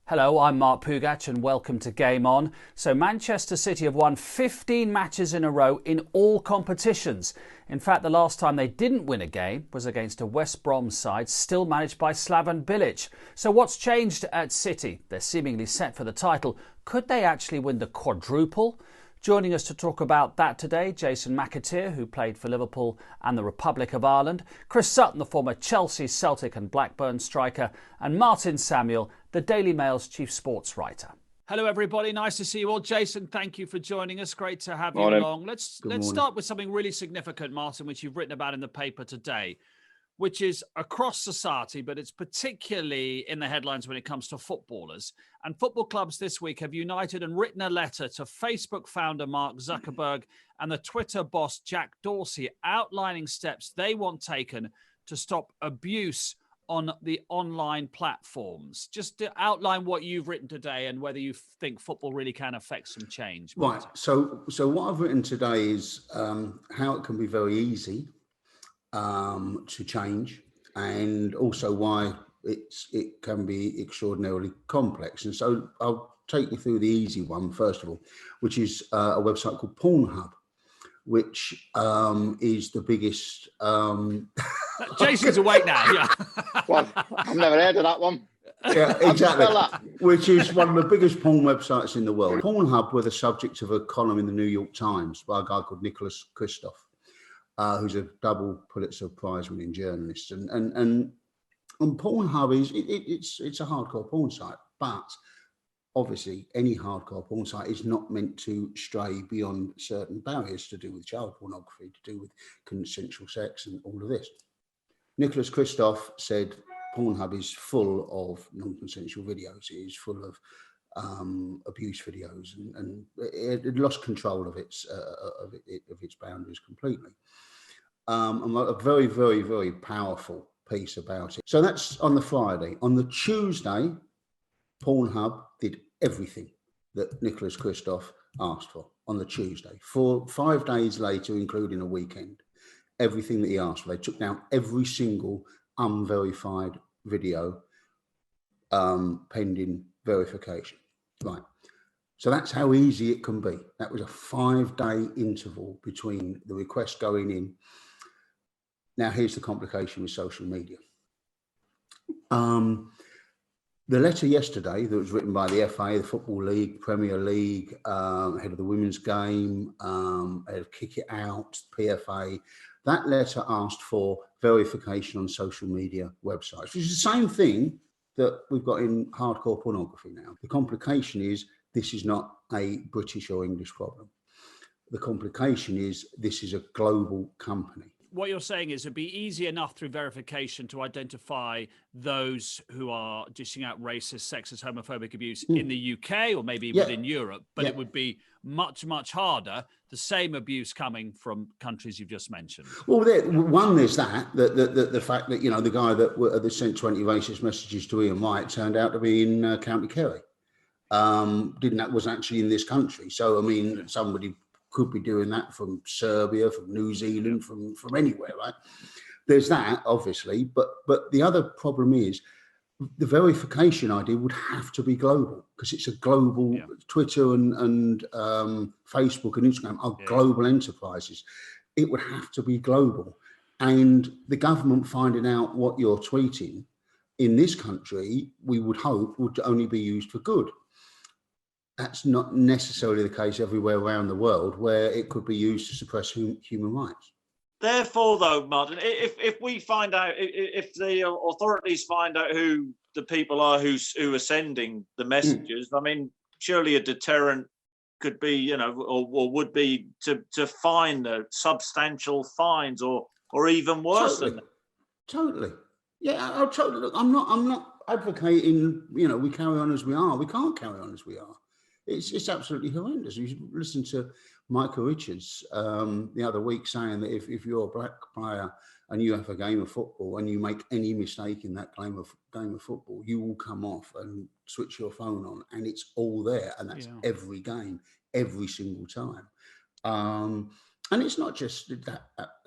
Hello, I'm Mark Pugach and welcome to Game On. So Manchester City have won 15 matches in a row in all competitions. In fact, the last time they didn't win a game was against a West Brom side still managed by Slaven Bilic. So what's changed at City? They're seemingly set for the title. Could they actually win the quadruple? Joining us to talk about that today, Jason McAteer, who played for Liverpool and the Republic of Ireland, Chris Sutton, the former Chelsea, Celtic and Blackburn striker, and Martin Samuel, the Daily Mail's chief sports writer. Hello, everybody. Nice to see you all. Jason, thank you for joining us. Great to have you along. Let's start with something really significant, Martin, which you've written about in the paper today, which is across society, but it's particularly in the headlines when it comes to footballers. And football clubs this week have united and written a letter to Facebook founder Mark Zuckerberg and the Twitter boss Jack Dorsey, outlining steps they want taken to stop abuse on the online platforms. Just to outline what you've written today and whether you think football really can affect some change. Martin. Right. So what I've written today is how it can be very easy to change, and also why it can be extraordinarily complex. And so I'll take you through the easy one first of all, which is a website called Pornhub, which is the biggest. Jason's awake now. Yeah. Well, I've never heard of that one. Yeah, exactly. Which is one of the biggest porn websites in the world. Pornhub were the subject of a column in the New York Times by a guy called Nicholas Kristof, who's a double Pulitzer Prize winning journalist, and Pornhub it's a hardcore porn site, but obviously any hardcore porn site is not meant to stray beyond certain barriers to do with child pornography, to do with consensual sex and all of this. Nicholas Kristof said Pornhub is full of non-consensual videos. It is full of abuse videos, and it lost control of its boundaries completely. And a very, very, very powerful piece about it. So that's on the Friday. On the Tuesday, Pornhub did everything that Nicholas Kristof asked for on the Tuesday. For 5 days later, including a weekend, everything that he asked for. They took down every single unverified video pending verification. Right. So that's how easy it can be. That was a 5-day interval between the request going in. Now, here's the complication with social media. The letter yesterday that was written by the FA, the Football League, Premier League, head of the women's game, head of Kick It Out, PFA, that letter asked for verification on social media websites, which is the same thing that we've got in hardcore pornography now. The complication is this is not a British or English problem. The complication is this is a global company. What you're saying is it'd be easy enough through verification to identify those who are dishing out racist, sexist, homophobic abuse in the UK or maybe within Europe, but it would be much, much harder, the same abuse coming from countries you've just mentioned. Well, there's the fact that, the guy that sent 20 racist messages to Ian Wright turned out to be in County Kerry. Was actually in this country. So, I mean, somebody could be doing that from Serbia, from New Zealand, from anywhere, right? There's that, obviously, but the other problem is the verification idea would have to be global, because it's a global. Twitter and Facebook and Instagram are global enterprises. It would have to be global, and the government finding out what you're tweeting in this country, we would hope, would only be used for good. That's not necessarily the case everywhere around the world, where it could be used to suppress human rights. Therefore, though, Martin, if we find out, if the authorities find out who the people are who are sending the messages, I mean, surely a deterrent could be, or would be to fine the substantial fines, or even worse than that. Totally. Yeah, I'll totally. Look, I'm not advocating, we carry on as we are. We can't carry on as we are. It's absolutely horrendous. You should listen to Michael Richards the other week saying that if you're a black player and you have a game of football and you make any mistake in that game of football, you will come off and switch your phone on, and it's all there, and that's every game, every single time. And it's not just that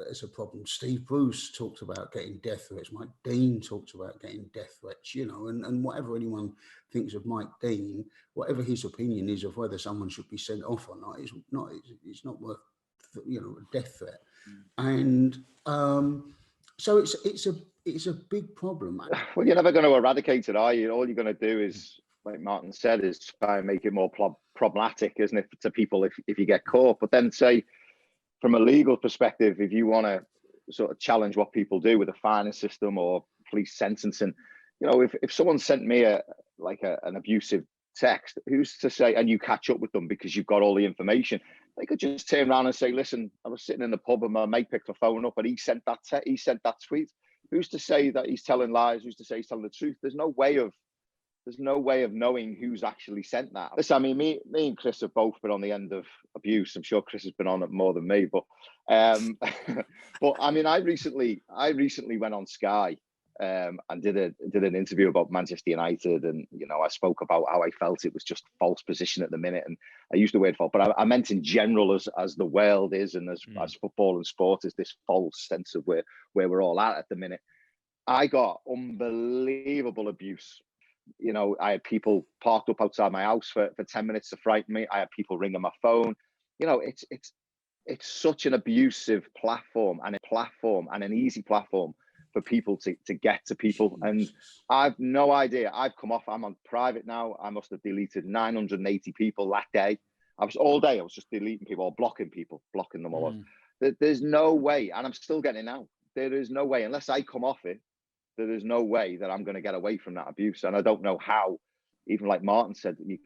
as a problem. Steve Bruce talked about getting death threats. Mike Dean talked about getting death threats, and whatever anyone thinks of Mike Dean, whatever his opinion is of whether someone should be sent off or not, it's not worth, a death threat. And so it's a big problem. Well, you're never going to eradicate it, are you? All you're going to do is, like Martin said, is try and make it more problematic, isn't it, to people if you get caught. But then say, from a legal perspective, if you want to sort of challenge what people do with a fining system or police sentencing, if someone sent me an abusive text, who's to say, and you catch up with them because you've got all the information, they could just turn around and say, listen, I was sitting in the pub and my mate picked the phone up and he sent that tweet. Who's to say that he's telling lies? Who's to say he's telling the truth? There's no way of knowing who's actually sent that. Listen, I mean, me and Chris have both been on the end of abuse. I'm sure Chris has been on it more than me, but but I mean, I recently went on Sky and did an interview about Manchester United, and I spoke about how I felt it was just false position at the minute, and I used the word false, but I meant in general as the world is, and as football and sport is, this false sense of where we're all at the minute. I got unbelievable abuse. I had people parked up outside my house for 10 minutes to frighten me. I had people ringing my phone. It's such an abusive platform and an easy platform for people to get to people. And I've no idea. I've come off, I'm on private now. I must have deleted 980 people that day. I was just deleting people or blocking them all. There's no way, and I'm still getting it now. There is no way, unless I come off it, there is no way that I'm going to get away from that abuse. And I don't know how. Even like Martin said, you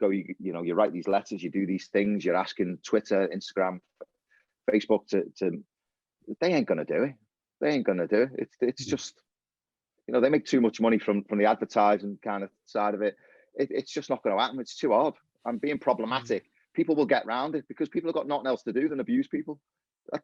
write these letters, you do these things, you're asking Twitter, Instagram, Facebook to they ain't going to do it. They ain't going to do it. It's just, they make too much money from the advertising kind of side of it. It's just not going to happen. It's too hard. I'm being problematic. People will get round it because people have got nothing else to do than abuse people.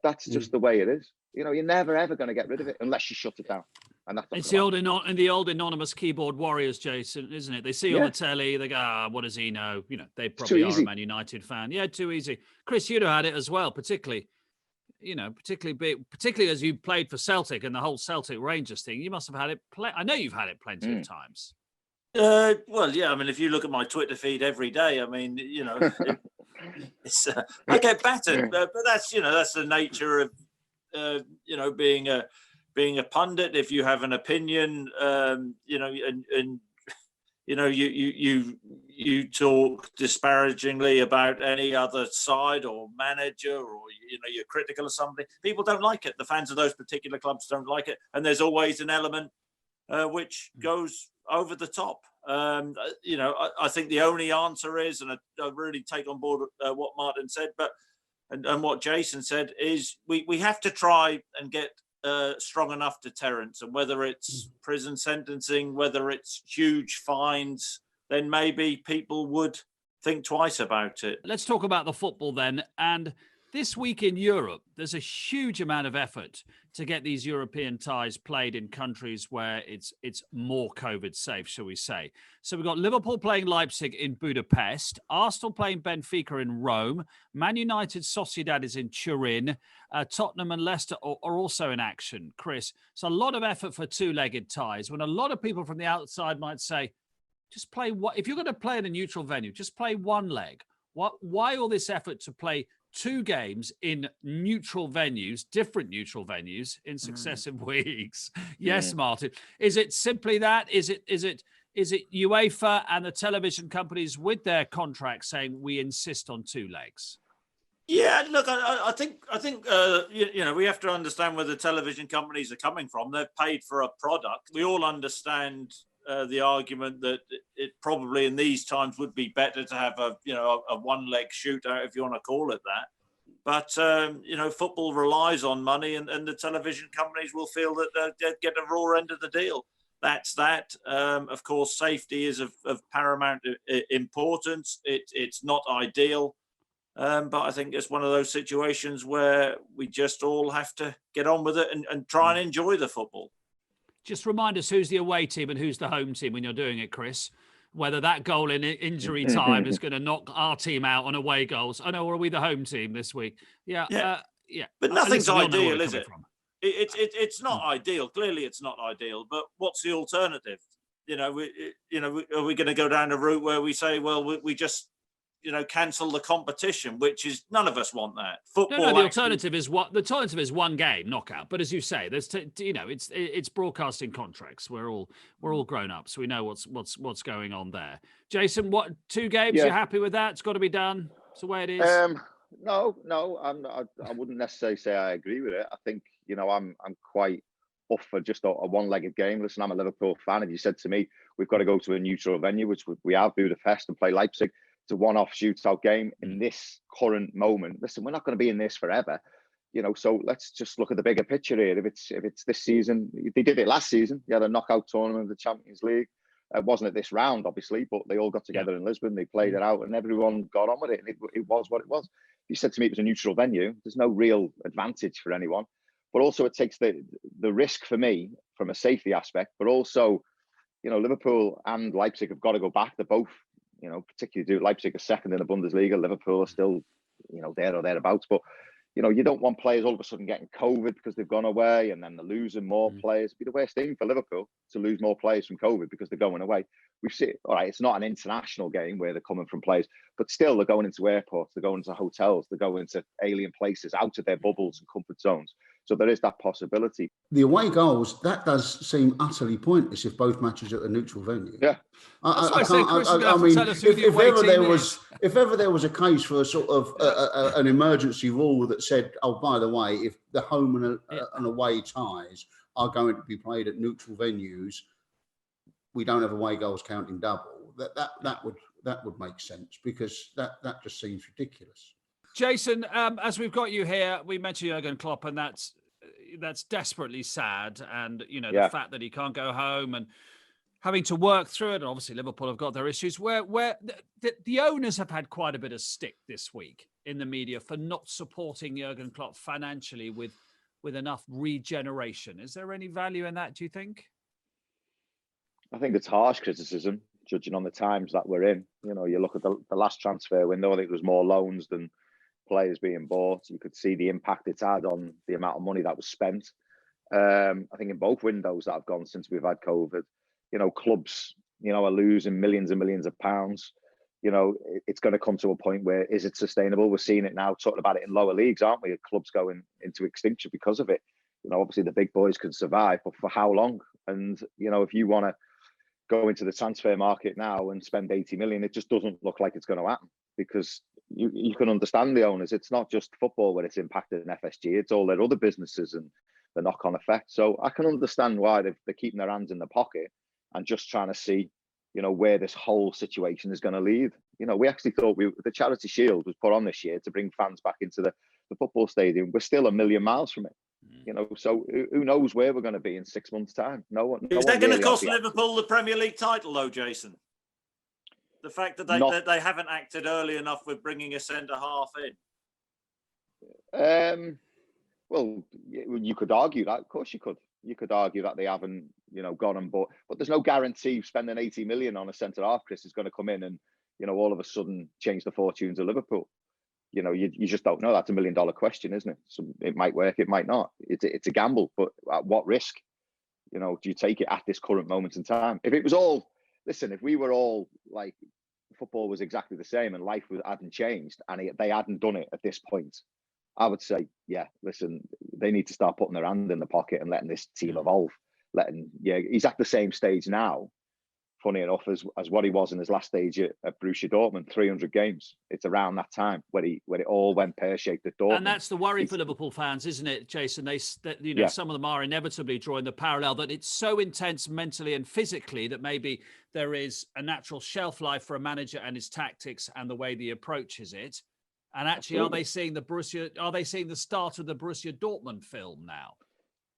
That's just the way it is. You're never ever going to get rid of it unless you shut it down. And it's the old anonymous keyboard warriors, Jason, isn't it? They see you on the telly, they go, what does he know? They probably are a Man United fan. Yeah, too easy. Chris, you'd have had it as well, particularly as you played for Celtic and the whole Celtic Rangers thing. You must have had it. I know you've had it plenty of times. Well, yeah. I mean, if you look at my Twitter feed every day, I mean, it's I get battered, but that's the nature of being a pundit. If you have an opinion, you talk disparagingly about any other side or manager, or you're critical of something. People don't like it. The fans of those particular clubs don't like it, and there's always an element which goes over the top. I think the only answer is, and I really take on board what Martin said, and what Jason said, is we have to try and get strong enough deterrence, and whether it's prison sentencing, whether it's huge fines, then maybe people would think twice about it. Let's talk about the football then. And this week in Europe, there's a huge amount of effort to get these European ties played in countries where it's more COVID safe, shall we say. So we've got Liverpool playing Leipzig in Budapest, Arsenal playing Benfica in Rome, Man United Sociedad is in Turin, Tottenham and Leicester are also in action, Chris. So a lot of effort for two-legged ties, when a lot of people from the outside might say, just play what, if you're going to play in a neutral venue, just play one leg. Why all this effort to play two games in neutral venues, different neutral venues in successive weeks? Yes, Martin. Is it simply that? Is it UEFA and the television companies with their contracts saying we insist on two legs? Yeah, look, I think we have to understand where the television companies are coming from. They've paid for a product. We all understand the argument that it probably in these times would be better to have a one-leg shootout, if you want to call it that. But football relies on money, and the television companies will feel that they get a raw end of the deal. That's that. Of course, safety is of paramount importance. It's not ideal, but I think it's one of those situations where we just all have to get on with it and try and enjoy the football. Just remind us who's the away team and who's the home team when you're doing it, Chris. Whether that goal in injury time is going to knock our team out on away goals. Oh no, or are we the home team this week? Yeah. yeah, But nothing's listen, we all know where ideal, we're is coming it? from. It's not ideal. Clearly, it's not ideal. But what's the alternative? Are we going to go down a route where we say, well, we just cancel the competition, which is none of us want that. Football. No. The alternative is one game knockout. But as you say, there's it's broadcasting contracts. We're all grown up, so we know what's going on there. Jason, what 2 games? Yeah. You're happy with that? It's got to be done. It's the way it is. No, I wouldn't necessarily say I agree with it. I think I'm quite off for just a one-legged game. Listen, I'm a Liverpool fan. If you said to me we've got to go to a neutral venue, which we have, Budapest, and play Leipzig, it's a one-off shootout game in this current moment. Listen, we're not going to be in this forever, so let's just look at the bigger picture here. If it's this season, they did it last season. You had a knockout tournament of the Champions League. It wasn't at this round, obviously, but they all got together in Lisbon. They played it out, and everyone got on with it. And it was what it was. If you said to me it was a neutral venue, there's no real advantage for anyone. But also, it takes the risk for me from a safety aspect. But also, Liverpool and Leipzig have got to go back. They're both, particularly Leipzig are second in the Bundesliga. Liverpool are still, there or thereabouts. But you don't want players all of a sudden getting COVID because they've gone away, and then they're losing more players. It'd be the worst thing for Liverpool to lose more players from COVID because they're going away. We've seen, all right, it's not an international game where they're coming from players, but still they're going into airports, they're going into hotels, they're going to alien places, out of their bubbles and comfort zones. So there is that possibility. The away goals, that does seem utterly pointless if both matches are at a neutral venue. Yeah. If ever there was a case for a sort of an emergency rule that said, oh, by the way, if the home and away ties are going to be played at neutral venues, we don't have away goals counting double. That would make sense, because that just seems ridiculous. Jason, as we've got you here, we mentioned Jurgen Klopp, and that's desperately sad. And the fact that he can't go home and having to work through it. And obviously, Liverpool have got their issues. Where the owners have had quite a bit of stick this week in the media for not supporting Jurgen Klopp financially with enough regeneration. Is there any value in that, do you think? I think it's harsh criticism, judging on the times that we're in. You look at the last transfer window, I think there was more loans than players being bought. You could see the impact it's had on the amount of money that was spent. I think in both windows that have gone since we've had COVID, clubs, are losing millions and millions of pounds. It's going to come to a point where, is it sustainable? We're seeing it now, talking about it in lower leagues, aren't we? Clubs going into extinction because of it. Obviously the big boys can survive, but for how long? And, if you want to go into the transfer market now and spend 80 million, it just doesn't look like it's going to happen, because you can understand the owners. It's not just football where it's impacted in FSG, it's all their other businesses and the knock-on effect. So I can understand why they're keeping their hands in the pocket and just trying to see, where this whole situation is going to lead. We actually thought the Charity Shield was put on this year to bring fans back into the football stadium. We're still a million miles from it. So who knows where we're going to be in 6 months' time? No one. Is that going to cost Liverpool the Premier League title, though, Jason? The fact that they haven't acted early enough with bringing a centre half in. Well, you could argue that. Of course, you could. You could argue that they haven't, gone and bought. But there's no guarantee spending 80 million on a centre half, Chris, is going to come in and, all of a sudden change the fortunes of Liverpool. You just don't know. That's $1 million question, isn't it? So it might work, it might not. It's a gamble, but at what risk? Do you take it at this current moment in time? If it was all, listen, if we were all like, football was exactly the same and life hadn't changed and they hadn't done it at this point, I would say, yeah, listen, they need to start putting their hand in the pocket and letting this team evolve. He's at the same stage now, funny enough, as what he was in his last stage at Borussia Dortmund, 300 games. It's around that time where it all went pear-shaped at Dortmund. And that's the worry for Liverpool fans, isn't it, Jason? Some of them are inevitably drawing the parallel that it's so intense mentally and physically that maybe there is a natural shelf life for a manager and his tactics and the way he approaches it. And actually, Are they seeing the start of the Borussia Dortmund film now?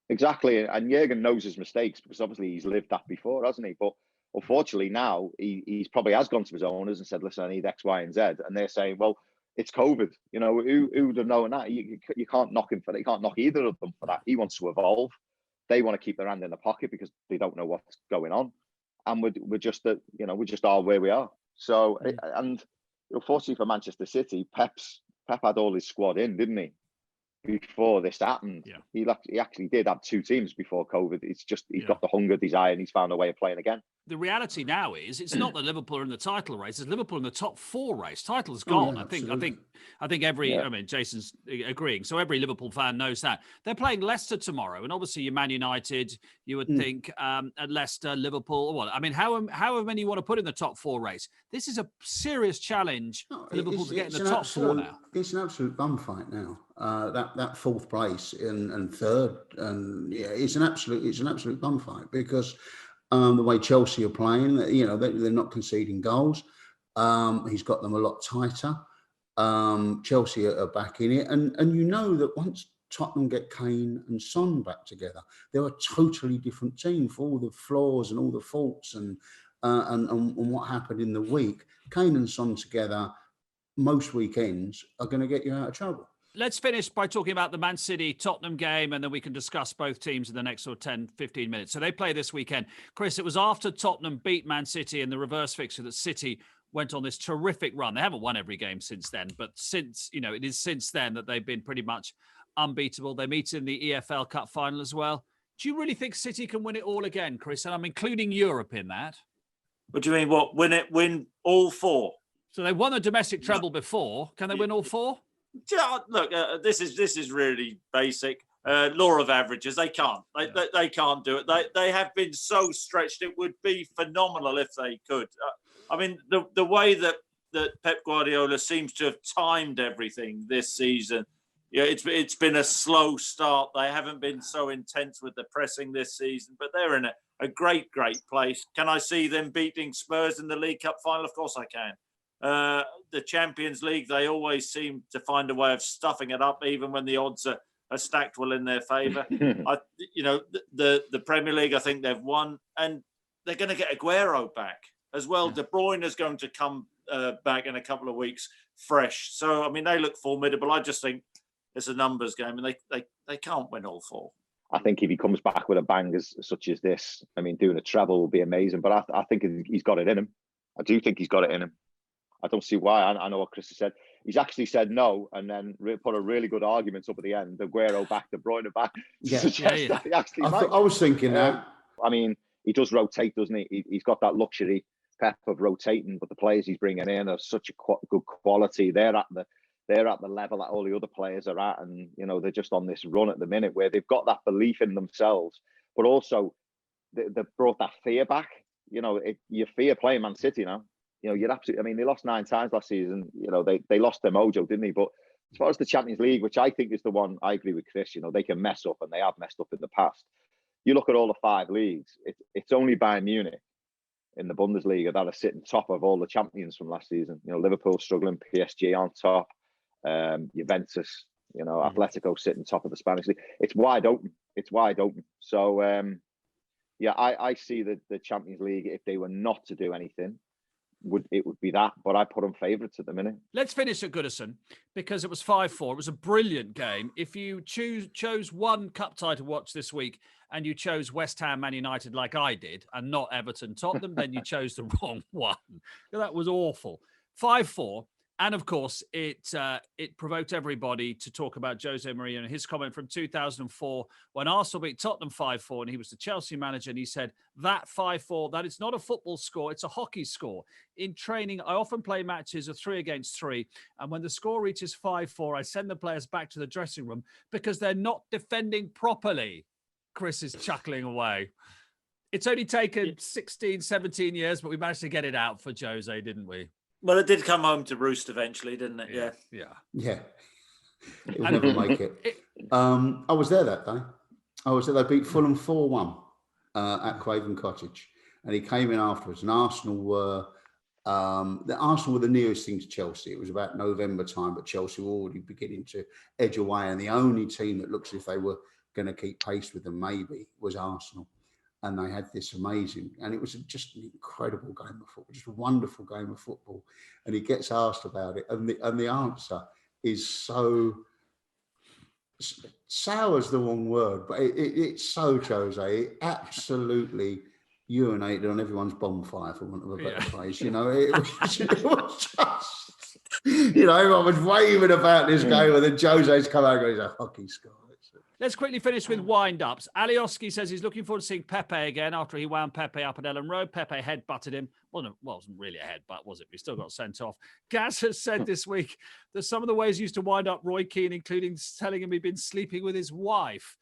Exactly. And Jurgen knows his mistakes, because obviously he's lived that before, hasn't he? But unfortunately now he's probably has gone to his owners and said, listen, I need X, Y, and Z. And they're saying, well, it's COVID. Who would have known that? You can't knock him for that. You can't knock either of them for that. He wants to evolve. They want to keep their hand in the pocket because they don't know what's going on. And we just are where we are. So, and unfortunately for Manchester City, Pep had all his squad in, didn't he? before this happened. Yeah. He actually did have 2 teams before COVID. It's just he's Yeah. got the hunger, desire, and he's found a way of playing again. The reality now is it's not that Liverpool are in the title race; it's Liverpool in the top 4 race. Title's Oh, gone. yeah, I think every. Yeah. I mean, Jason's agreeing. So every Liverpool fan knows that they're playing Leicester tomorrow, and obviously you're Man United. You would think at Leicester, Liverpool. Well, I mean, however many you want to put in the top 4 race. This is a serious challenge for Liverpool to get in the top 4 now. It's an absolute bum fight now. That 4th place and 3rd, and yeah, it's an absolute bum fight because. The way Chelsea are playing, they're not conceding goals. He's got them a lot tighter. Chelsea are back in it, and you know that once Tottenham get Kane and Son back together, they're a totally different team for all the flaws and all the faults and what happened in the week. Kane and Son together, most weekends are going to get you out of trouble. Let's finish by talking about the Man City Tottenham game, and then we can discuss both teams in the next sort of 10, 15 minutes. So they play this weekend. Chris, it was after Tottenham beat Man City in the reverse fixture that City went on this terrific run. They haven't won every game since then, but it is since then that they've been pretty much unbeatable. They meet in the EFL Cup final as well. Do you really think City can win it all again, Chris? And I'm including Europe in that. What do you mean? What, win all 4? So they won a domestic treble before. Can they win all 4? Yeah, look, this is really basic. Law of averages. They can't. They can't do it. They have been so stretched. It would be phenomenal if they could. I mean, the way that Pep Guardiola seems to have timed everything this season. Yeah, it's been a slow start. They haven't been so intense with the pressing this season, but they're in a great place. Can I see them beating Spurs in the League Cup final? Of course I can. The Champions League, they always seem to find a way of stuffing it up, even when the odds are stacked well in their favour. The Premier League, I think they've won, and they're going to get Aguero back as well. Yeah. De Bruyne is going to come back in a couple of weeks fresh. So, I mean, they look formidable. I just think it's a numbers game, and they can't win all 4. I think if he comes back with a bang such as this, I mean, doing a treble will be amazing. But I think he's got it in him. I do think he's got it in him. I don't see why. I know what Chris has said. He's actually said no, and then put a really good argument up at the end. Aguero back, De Bruyne back. Yeah. He actually I was thinking that. I mean, he does rotate, doesn't he? He's got that luxury, Pep, of rotating. But the players he's bringing in are such a good quality. They're at the level that all the other players are at, and they're just on this run at the minute where they've got that belief in themselves, but also they've brought that fear back. You fear playing Man City now. You're absolutely. I mean, they lost 9 times last season. They lost their mojo, didn't they? But as far as the Champions League, which I think is the one, I agree with Chris. They can mess up, and they have messed up in the past. You look at all the 5 leagues. It's only Bayern Munich in the Bundesliga that are sitting top of all the champions from last season. Liverpool struggling, PSG on top, Juventus. Atletico sitting top of the Spanish league. It's wide open. So I see the Champions League, if they were not to do anything, would be that, but I put them favourites at the minute. Let's finish at Goodison because it was 5-4. It was a brilliant game. If you chose one cup tie to watch this week and you chose West Ham Man United like I did and not Everton Tottenham, then you chose the wrong one. That was awful. 5-4. And of course, it provoked everybody to talk about Jose Mourinho and his comment from 2004 when Arsenal beat Tottenham 5-4 and he was the Chelsea manager. And he said, that 5-4, that is not a football score, it's a hockey score. In training, I often play matches of 3 against 3. And when the score reaches 5-4, I send the players back to the dressing room because they're not defending properly. Chris is chuckling away. It's only taken 16, 17 years, but we managed to get it out for Jose, didn't we? Well, it did come home to roost eventually, didn't it? Yeah. It would never make it. I was there that day. They beat Fulham 4-1 at Craven Cottage, and he came in afterwards. And Arsenal were the nearest thing to Chelsea. It was about November time, but Chelsea were already beginning to edge away. And the only team that looks as if they were going to keep pace with them maybe was Arsenal. And they had this amazing, and it was just an incredible game of football, just a wonderful game of football. And he gets asked about it, and the answer is so sour is the wrong word, but it's so Jose. It absolutely urinated on everyone's bonfire, for want of a better phrase. You know, it was just, you know, everyone was raving about this game, and then Jose's come out and goes, "A hockey sky." Let's quickly finish with wind-ups. Alioski says he's looking forward to seeing Pepe again after he wound Pepe up at Ellen Road. Pepe head-butted him. Well, no, it wasn't really a headbutt, was it? He still got sent off. Gaz has said this week that some of the ways he used to wind up Roy Keane, including telling him he'd been sleeping with his wife.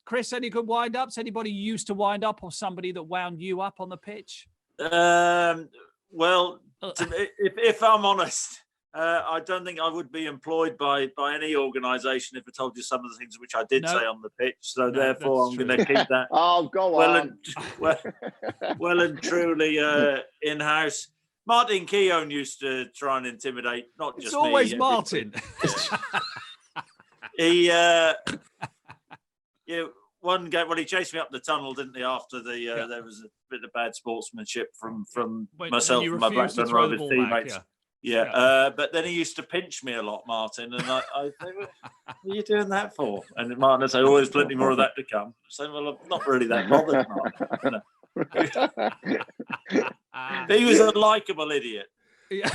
Chris, any good wind-ups? Anybody you used to wind up, or somebody that wound you up on the pitch? Well, if I'm honest, I don't think I would be employed by any organisation if I told you some of the things which I did say on the pitch. So therefore, I'm going to keep that well and truly in-house. Martin Keown used to try and intimidate, not just me. It's always Martin. He, one game, well, he chased me up the tunnel, didn't he? After there was a bit of bad sportsmanship from myself and my Blackburn Rovers teammates. But then he used to pinch me a lot, Martin, and I said, "What are you doing that for?" And Martin would say, "Oh, there's plenty more of that to come." I said, "Well, I'm not really that bothered, Martin." He was a likeable idiot. Yeah.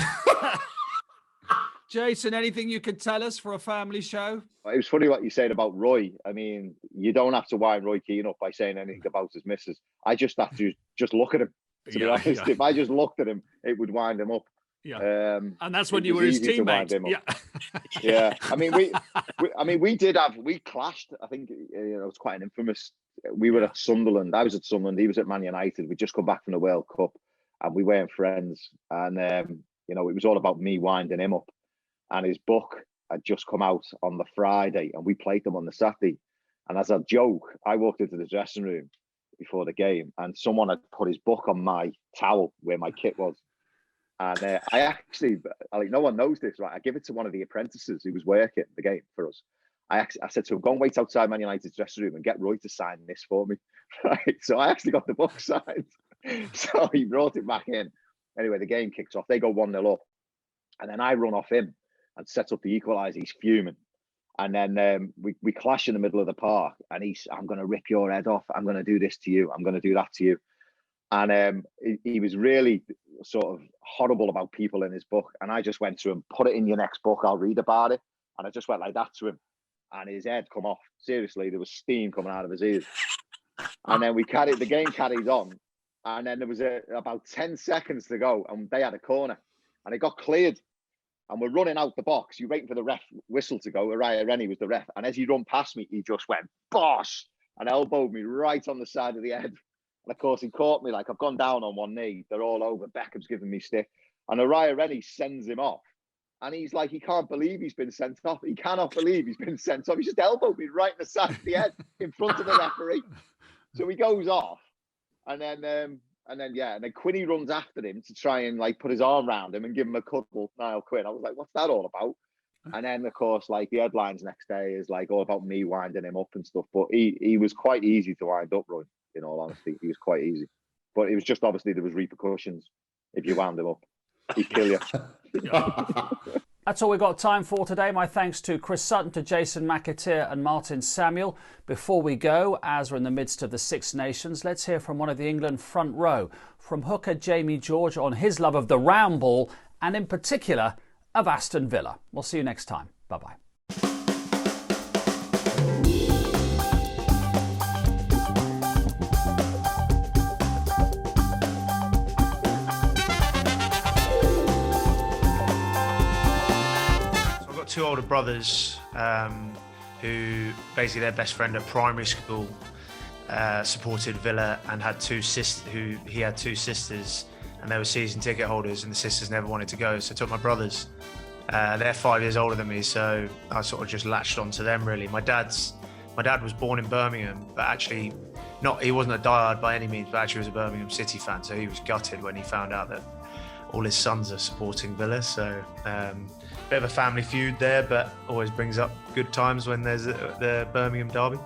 Jason, anything you could tell us for a family show? It was funny what you said about Roy. I mean, you don't have to wind Roy Keane up by saying anything about his missus. I just have to just look at him. To be honest, if I just looked at him, it would wind him up. Yeah, and that's when you were his teammate. Yeah. I mean, we clashed. I think it was quite an infamous. We were at Sunderland. I was at Sunderland. He was at Man United. We'd just come back from the World Cup, and we weren't friends. And it was all about me winding him up. And his book had just come out on the Friday, and we played them on the Saturday. And as a joke, I walked into the dressing room before the game, and someone had put his book on my towel where my kit was. And I actually, no one knows this, right? I give it to one of the apprentices who was working the game for us. I said to him, "Go and wait outside Man United's dressing room and get Roy to sign this for me." Right? So I actually got the book signed. So he brought it back in. Anyway, the game kicks off. They go 1-0 up. And then I run off him and set up the equaliser. He's fuming. And then we clash in the middle of the park. And "I'm going to rip your head off. I'm going to do this to you. I'm going to do that to you." And he was really sort of horrible about people in his book. And I just went to him, "Put it in your next book. I'll read about it." And I just went like that to him. And his head come off. Seriously, there was steam coming out of his ears. And then the game carried on. And then there was about 10 seconds to go. And they had a corner. And it got cleared. And we're running out the box. You're waiting for the ref whistle to go. Uriah Rennie was the ref. And as he run past me, he just went, "Bosh!" and elbowed me right on the side of the head. And of course, he caught me like I've gone down on one knee. They're all over. Beckham's giving me stick. And Uriah Rennie sends him off. And he's like, he can't believe he's been sent off. He cannot believe he's been sent off. He just elbowed me right in the side of the head in front of the referee. So he goes off. And then Quinny runs after him to try and put his arm around him and give him a cuddle, Niall Quinn. I was like, "What's that all about?" And then, of course, the headlines next day is all about me winding him up and stuff. But he was quite easy to wind up, Roy, in all honesty. He was quite easy. But it was just obviously there was repercussions if you wound him up. He'd kill you. That's all we've got time for today. My thanks to Chris Sutton, to Jason McAteer and Martin Samuel. Before we go, as we're in the midst of the Six Nations, let's hear from one of the England front row, from hooker Jamie George on his love of the round ball and in particular of Aston Villa. We'll see you next time. Bye-bye. Two older brothers who basically their best friend at primary school supported Villa and had he had two sisters, and they were season ticket holders, and the sisters never wanted to go, so I took my brothers. They're 5 years older than me, so I sort of just latched onto them really. My dad was born in Birmingham, but actually he wasn't a diehard by any means, but actually was a Birmingham City fan, so he was gutted when he found out that all his sons are supporting Villa. So bit of a family feud there, but always brings up good times when there's the Birmingham derby.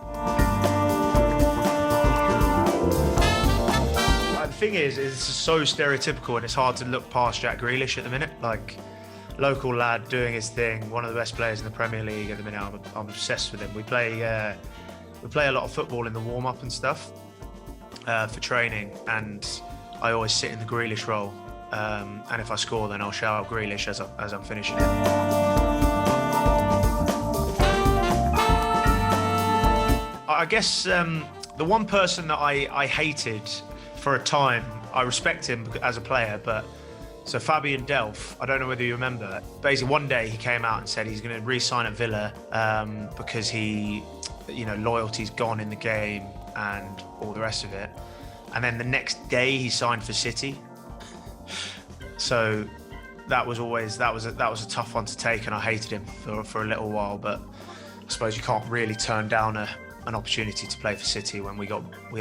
The thing is, it's so stereotypical and it's hard to look past Jack Grealish at the minute. Local lad doing his thing, one of the best players in the Premier League at the minute. I'm obsessed with him. We play a lot of football in the warm-up and stuff. for training, and I always sit in the Grealish role. And if I score, then I'll shout out Grealish as I'm finishing it. I guess the one person that I hated for a time, I respect him as a player, but so Fabian Delph, I don't know whether you remember, basically one day he came out and said he's going to re-sign at Villa because loyalty's gone in the game and all the rest of it. And then the next day he signed for City. So that was a tough one to take, and I hated him for a little while. But I suppose you can't really turn down an opportunity to play for City when I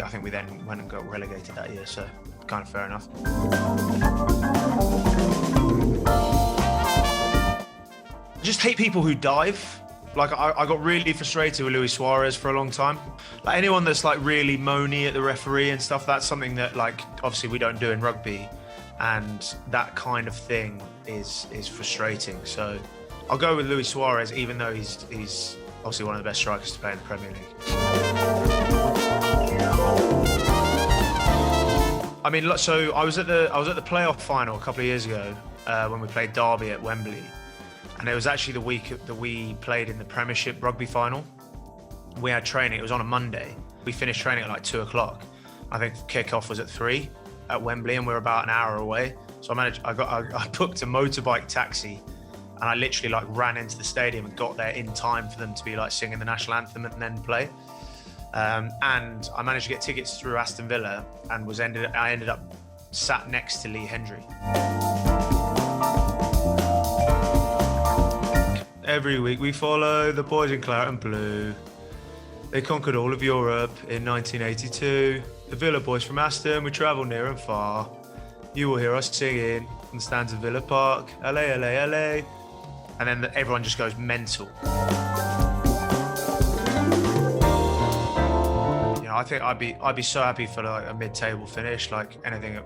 think we then went and got relegated that year. So kind of fair enough. I just hate people who dive. Like I got really frustrated with Luis Suarez for a long time. Like anyone that's like really moany at the referee and stuff, that's something that like obviously we don't do in rugby, and that kind of thing is frustrating. So I'll go with Luis Suarez, even though he's obviously one of the best strikers to play in the Premier League. I mean, so I was at the playoff final a couple of years ago when we played Derby at Wembley. And it was actually the week that we played in the Premiership rugby final. We had training, it was on a Monday. We finished training at like 2:00. I think kickoff was at 3 at Wembley, and we were about an hour away. So I booked a motorbike taxi, and I literally like ran into the stadium and got there in time for them to be like singing the national anthem and then play. And I managed to get tickets through Aston Villa, and I ended up sat next to Lee Hendrie. Every week we follow the boys in claret and blue. They conquered all of Europe in 1982. The Villa boys from Aston, we travel near and far. You will hear us singing from the stands of Villa Park, LA, LA, LA. And then everyone just goes mental. I think I'd be so happy for like a mid-table finish, like anything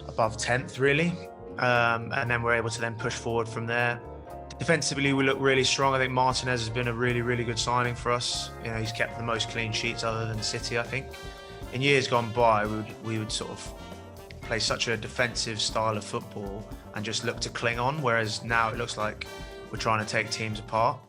above 10th really. And then we're able to then push forward from there. Defensively, we look really strong. I think Martinez has been a really, really good signing for us. He's kept the most clean sheets other than City, I think. In years gone by, we would sort of play such a defensive style of football and just look to cling on, whereas now it looks like we're trying to take teams apart.